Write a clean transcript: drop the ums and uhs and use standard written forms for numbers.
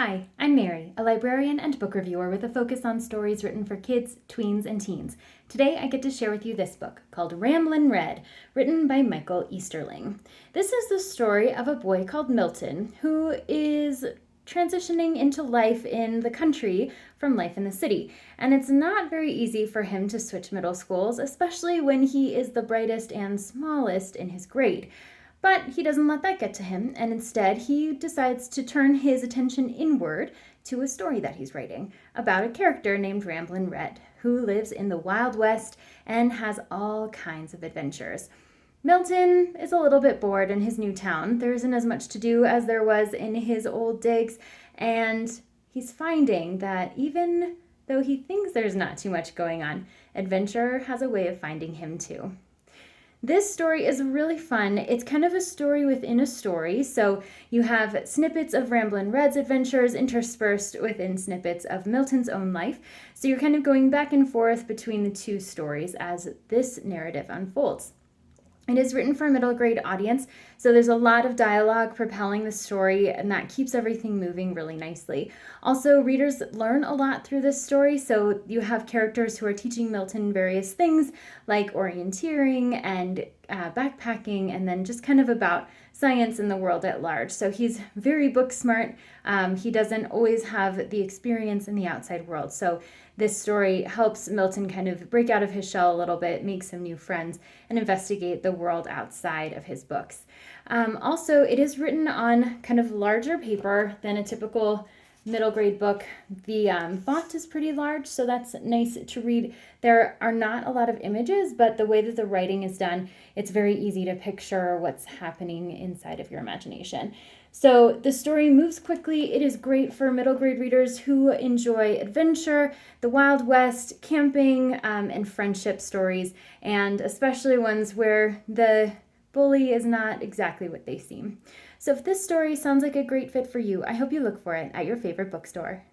Hi, I'm Mary, a librarian and book reviewer with a focus on stories written for kids, tweens, and teens. Today I get to share with you this book called Ramblin Red, written by Michael Easterling. This is the story of a boy called Milton who is transitioning into life in the country from life in the city. And it's not very easy for him to switch middle schools, especially when he is the brightest and smallest in his grade. But he doesn't let that get to him, and instead he decides to turn his attention inward to a story that he's writing about a character named Ramblin Red, who lives in the Wild West and has all kinds of adventures. Milton is a little bit bored in his new town. There isn't as much to do as there was in his old digs, and he's finding that even though he thinks there's not too much going on, adventure has a way of finding him too. This story is really fun. It's kind of a story within a story. So you have snippets of Ramblin' Red's adventures interspersed within snippets of Milton's own life. So you're kind of going back and forth between the two stories as this narrative unfolds. It is written for a middle grade audience, so there's a lot of dialogue propelling the story, and that keeps everything moving really nicely. Also, readers learn a lot through this story, so you have characters who are teaching Milton various things like orienteering and backpacking, and then just kind of about science and the world at large. So he's very book smart. He doesn't always have the experience in the outside world. So this story helps Milton kind of break out of his shell a little bit, make some new friends, and investigate the world outside of his books. Also, it is written on kind of larger paper than a typical middle grade book. The font is pretty large, so that's nice to read. There are not a lot of images, but the way that the writing is done, it's very easy to picture what's happening inside of your imagination. So the story moves quickly. It is great for middle grade readers who enjoy adventure, the Wild West, camping, and friendship stories, and especially ones where the bully is not exactly what they seem. So if this story sounds like a great fit for you, I hope you look for it at your favorite bookstore.